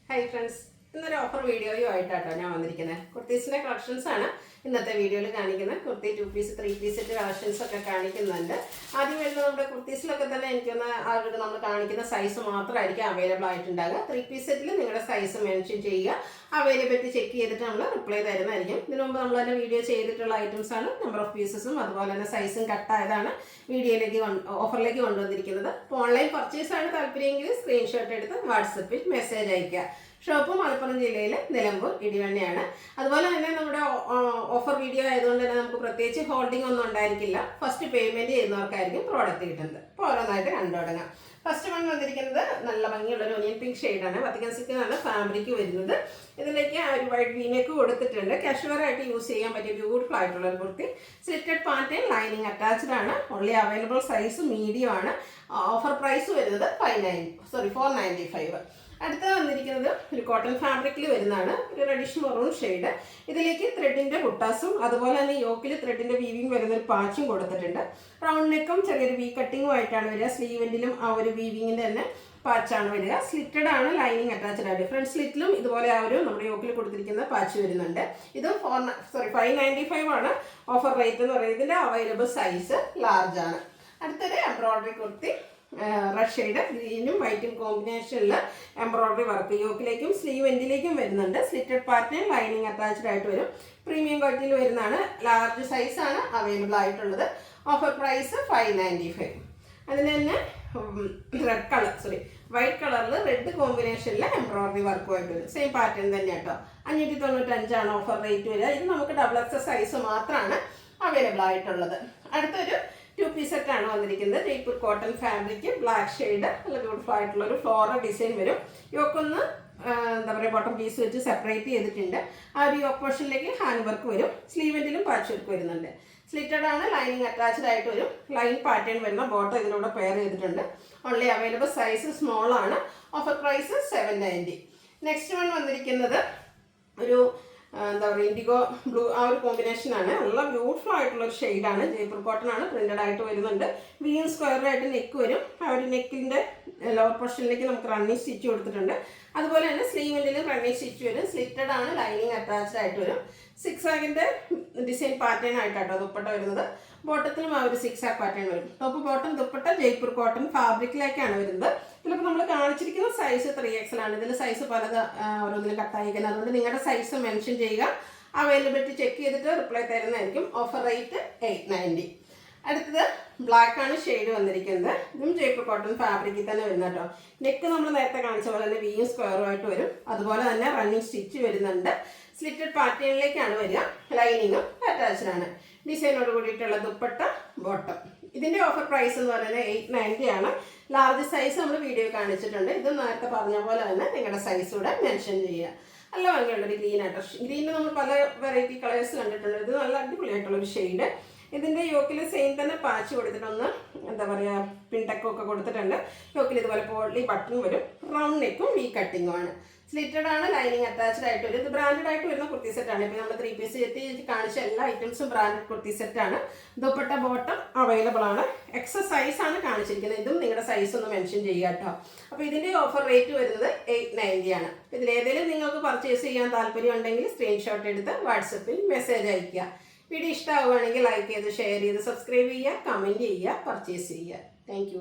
Hi friends, ഇന്നൊരു offer വീഡിയോയുമായിട്ടാട്ടോ ഞാൻ വന്നിരിക്കുന്നത്. കുർത്തീസിന്റെ കളക്ഷൻസ് ആണ് ഇന്നത്തെ വീഡിയോയിൽ കാണിക്കുന്നത്. Kurti 2 piece 3 piece set collections ഒക്കെ കാണിക്കുന്നുണ്ട്. ആദ്യം വരുന്ന നമ്മുടെ കുർത്തീസിലൊക്കെ തന്നെ എനിക്കൊന്ന് അവർക്ക് നമ്മൾ കാണിക്കുന്ന സൈസ് മാത്രമായിരിക്കും അവൈലബിൾ ആയിട്ടുണ്ടാകുക. 3 പീസ് സെറ്റിൽ നിങ്ങളുടെ സൈസ് മെൻഷൻ ചെയ്യുക, അവൈലബിലിറ്റി ചെക്ക് ചെയ്തിട്ട് നമ്മൾ റിപ്ലൈ തരുന്നതായിരിക്കും. ഇതിനു മുമ്പ് നമ്മൾ തന്നെ വീഡിയോ ചെയ്തിട്ടുള്ള ഐറ്റംസ് ആണ്. നമ്പർ ഓഫ് പീസസും അതുപോലെ തന്നെ സൈസും കട്ടായതാണ് വീഡിയോയിലേക്ക് ഓഫറിലേക്ക് കൊണ്ടുവന്നിരിക്കുന്നത്. അപ്പോൾ ഓൺലൈൻ പർച്ചേസ് ആണ് താല്പര്യമെങ്കിൽ സ്ക്രീൻഷോട്ട് എടുത്ത് വാട്സപ്പിൽ മെസ്സേജ് അയയ്ക്കുക. ഷോപ്പ് മലപ്പുറം ജില്ലയിലെ നിലമ്പൂർ ഇടിവണ്ണയാണ്. അതുപോലെ തന്നെ നമ്മുടെ ഓഫർ വീഡിയോ ആയതുകൊണ്ട് തന്നെ നമുക്ക് പ്രത്യേകിച്ച് ഹോൾഡിംഗ് ഒന്നും ഉണ്ടായിരിക്കില്ല. ഫസ്റ്റ് പേയ്മെന്റ് ചെയ്യുന്നവർക്കായിരിക്കും പ്രോഡക്റ്റ് കിട്ടുന്നത്. അപ്പോൾ ഓരോന്നായിട്ട് കണ്ടു തുടങ്ങാം. ഫസ്റ്റ് വൺ വന്നിരിക്കുന്നത് നല്ല ഭംഗിയുള്ള ഒരു ഒനിയൻ പിങ്ക് ഷെയ്ഡാണ്. വത്തിക്കൻ സിൽക്ക് നല്ല ഫാബ്രിക് വരുന്നത്. ഇതിലേക്ക് ഒരു വൈറ്റ് വീനക്ക് കൊടുത്തിട്ടുണ്ട്. കാഷ്വൽ ആയിട്ട് യൂസ് ചെയ്യാൻ പറ്റിയ ബ്യൂട്ടിഫുൾ ആയിട്ടുള്ള ഒരു kurti. Slitted pattern, lining attached ആണ്. ഓൺലി അവൈലബിൾ സൈസ് മീഡിയം ആണ്. ഓഫർ പ്രൈസ് വരുന്നത് 495. അടുത്ത വന്നിരിക്കുന്നത് ഒരു കോട്ടൺ ഫാബ്രിക്കിൽ വരുന്നതാണ്. ഒരു റെഡിഷ് മെറൂൺ ഷെയ്ഡ്. ഇതിലേക്ക് ത്രെഡിന്റെ ബുട്ടാസും അതുപോലെ തന്നെ യോക്കിൽ ത്രെഡിന്റെ വീവിങ് വരുന്ന ഒരു പാച്ചും കൊടുത്തിട്ടുണ്ട്. റൗണ്ട് നെക്കും ചെറിയൊരു വി കട്ടിങ്ങും ആയിട്ടാണ് വരിക. സ്ലീവെന്റിലും ആ ഒരു വീവിങ്ങിന്റെ തന്നെ പാച്ചാണ് വരിക. സ്ലിറ്റഡ് ആണ്, ലൈനിങ് അറ്റാച്ച്ഡ് ആയിട്ട്. ഫ്രണ്ട് സ്ലിറ്റിലും ഇതുപോലെ ആ ഒരു നമ്മുടെ യോക്കിൽ കൊടുത്തിരിക്കുന്ന പാച്ച് വരുന്നുണ്ട്. ഇത് 595 ആണ് ഓഫർ റേറ്റ് എന്ന് പറയുന്നത്. ഇതിന്റെ അവൈലബിൾ സൈസ് ലാർജ് ആണ്. അടുത്തൊരു എംബ്രോയിഡറി കുർത്തി, റെഡ് ഷെയ്ഡ്, ഗ്രീനും വൈറ്റും കോമ്പിനേഷനിൽ എംബ്രോയിഡറി വർക്ക് യോക്കിലേക്കും സ്ലീവ് എൻഡിലേക്കും വരുന്നുണ്ട്. സ്ലിറ്റഡ് പാറ്റേൺ, ലൈനിങ് അറ്റാച്ച്ഡ് ആയിട്ട് വരും. പ്രീമിയം ക്വാളിറ്റിയിൽ വരുന്നതാണ്. ലാർജ് സൈസാണ് അവൈലബിൾ ആയിട്ടുള്ളത്. Offer price 595. അതിന് തന്നെ വൈറ്റ് കളറിൽ റെഡ് കോമ്പിനേഷനിൽ എംബ്രോയിഡറി വർക്കുമായിട്ട് വരും. സെയിം പാറ്റേൺ തന്നെ കേട്ടോ. 595 ഓഫർ റേറ്റ് വരിക. ഇത് നമുക്ക് XXL സൈസ് മാത്രമാണ് അവൈലബിൾ ആയിട്ടുള്ളത്. അടുത്തൊരു 2 പീസ് സെറ്റ് ആണ് വന്നിരിക്കുന്നത്. Jaipur cotton fabric, black shade, നല്ല ബ്യൂട്ടിഫുൾ ആയിട്ടുള്ള ഒരു ഫ്ലോറൽ ഡിസൈൻ വരും. യോക്കൊന്ന് എന്താ പറയുക ബോട്ടം പീസ് വെച്ച് സെപ്പറേറ്റ് ചെയ്തിട്ടുണ്ട്. ആ ഒരു യോക്ക് പോർഷനിലേക്ക് ഹാൻഡ് വർക്ക് വരും. സ്ലീവെന്റിലും പാച്ച് വർക്ക് വരുന്നുണ്ട്. സ്ലിറ്റഡ് ആണ്, ലൈനിങ് അറ്റാച്ച്ഡ് ആയിട്ട് വരും. ലൈൻ പാറ്റേൺ വരുന്ന ബോട്ടം ഇതിലൂടെ പെയർ ചെയ്തിട്ടുണ്ട്. ഓൺലി അവൈലബിൾ സൈസ് സ്മോൾ ആണ്. Offer price 790. നെക്സ്റ്റ് വൺ വന്നിരിക്കുന്നത് ഒരു എന്താ പറയുക ഇൻഡിഗോ ബ്ലൂ ആ ഒരു കോമ്പിനേഷനാണ്. നല്ല ബ്യൂട്ടിഫുൾ ആയിട്ടുള്ള ഒരു ഷെയ്ഡാണ്. ജയ്പൂർ കോട്ടൺ ആണ്, പ്രിന്റഡ് ആയിട്ട് വരുന്നുണ്ട്. വീൻ സ്ക്വയറായിട്ട് നെക്ക് വരും. ആ ഒരു നെക്കിൻ്റെ ലോവർ പോർഷനിലേക്ക് നമുക്ക് റണ്ണിങ് സ്റ്റിച്ച് കൊടുത്തിട്ടുണ്ട്. അതുപോലെ തന്നെ സ്ലീവെന്റിലും റണ്ണിങ് സ്റ്റിച്ച് വരും. സ്ലിറ്റഡ് ആണ്, ലൈനിങ് അറ്റാച്ച്ഡ് ആയിട്ട് വരും. 6 ആഗിൻ്റെ ഡിസൈൻ പാറ്റേൺ ആയിട്ടാട്ടോ ദുപ്പട്ട വരുന്നത്. ബോട്ടത്തിലും ആ ഒരു 6 ആഗ് പാറ്റേൺ വരും. Top bottom dupatta Jaipur cotton ഫാബ്രിക്കിലേക്കാണ് വരുന്നത്. ഇതിലിപ്പോൾ നമ്മൾ കാണിച്ചിരിക്കുന്ന സൈസ് 3XL ആണ്. ഇതിൽ സൈസ് പലത് ഓരോന്നിനും കട്ടായിരിക്കുന്നത്. അതുകൊണ്ട് നിങ്ങളുടെ സൈസ് മെൻഷൻ ചെയ്യുക. അവൈലബിലിറ്റി ചെക്ക് ചെയ്തിട്ട് റിപ്ലൈ തരുന്നതായിരിക്കും. Offer rate 890. അടുത്തത് ബ്ലാക്ക് ആണ് ഷെയ്ഡ് വന്നിരിക്കുന്നത്. ഇതും ജയ്പൂർ കോട്ടൺ ഫാബ്രിക്കിൽ തന്നെ വരുന്ന കേട്ടോ. നെക്ക് നമ്മൾ നേരത്തെ കാണിച്ച പോലെ തന്നെ വീയും സ്ക്വയറും ആയിട്ട് വരും. അതുപോലെ തന്നെ റണ്ണിങ് സ്റ്റിച്ച് വരുന്നുണ്ട്. സ്ലിറ്റഡ് പാറ്റേണിലേക്കാണ് വരിക. ലൈനിങ്ങും അറ്റാച്ച്ഡ് ആണ്. ഡിസൈനോട് കൂടിയിട്ടുള്ള ദുപ്പട്ട, ബോട്ടം. ഇതിൻ്റെ ഓഫർ പ്രൈസ് എന്ന് പറയുന്നത് 890 ആണ്. ലാർജ് സൈസ് നമ്മൾ വീഡിയോ കാണിച്ചിട്ടുണ്ട്. ഇത് നേരത്തെ പറഞ്ഞ പോലെ തന്നെ നിങ്ങളുടെ സൈസ് കൂടെ മെൻഷൻ ചെയ്യുക. നല്ല ഭംഗിയുള്ളൊരു ഗ്രീൻ ആട്ടോ. ഗ്രീനിൽ നമ്മൾ പല വെറൈറ്റി കളേഴ്സ് കണ്ടിട്ടുണ്ട്. ഇത് നല്ല അടിപൊളിയായിട്ടുള്ളൊരു ഷെയ്ഡ്. ഇതിൻ്റെ യോക്കിൽ സെയിം തന്നെ പാച്ച് കൊടുത്തിട്ടൊന്ന് എന്താ പറയുക പിൻടെക്കൊക്കെ കൊടുത്തിട്ടുണ്ട്. യോക്കിൽ ഇതുപോലെ പോളി ബട്ടൺ വരും. റൗണ്ട് നെക്കും വി കട്ടിങ്ങും ആണ്. സ്ലിറ്റഡ് ആണ്, ലൈനിങ് അറ്റാച്ച്ഡ് ആയിട്ട് വരും. ഇത് ബ്രാൻഡഡ് ആയിട്ട് വരുന്ന കുർത്തി സെറ്റാണ്. ഇപ്പോൾ നമ്മൾ 3 പീസ് സെറ്റ് കാണിച്ച എല്ലാ ഐറ്റംസും ബ്രാൻഡഡ് കുർത്തി സെറ്റാണ്. ദുപ്പട്ട ബോട്ടം അവൈലബിൾ ആണ്. XS സൈസ് ആണ് കാണിച്ചിരിക്കുന്നത്. ഇതും നിങ്ങളുടെ സൈസ് ഒന്ന് മെൻഷൻ ചെയ്യുക കേട്ടോ. അപ്പോൾ ഇതിൻ്റെ ഓഫർ റേറ്റ് വരുന്നത് 890 ആണ്. ഇതിലേതെങ്കിലും നിങ്ങൾക്ക് പർച്ചേസ് ചെയ്യാൻ താല്പര്യം ഉണ്ടെങ്കിൽ സ്ക്രീൻഷോട്ട് എടുത്ത് വാട്സപ്പിൽ മെസ്സേജ് അയയ്ക്കുക. വീഡിയോ ഇഷ്ടമാവുകയാണെങ്കിൽ ലൈക്ക് ചെയ്ത് ഷെയർ ചെയ്ത് സബ്സ്ക്രൈബ് ചെയ്യുക, കമൻറ്റ് ചെയ്യുക, പർച്ചേസ് ചെയ്യുക. താങ്ക്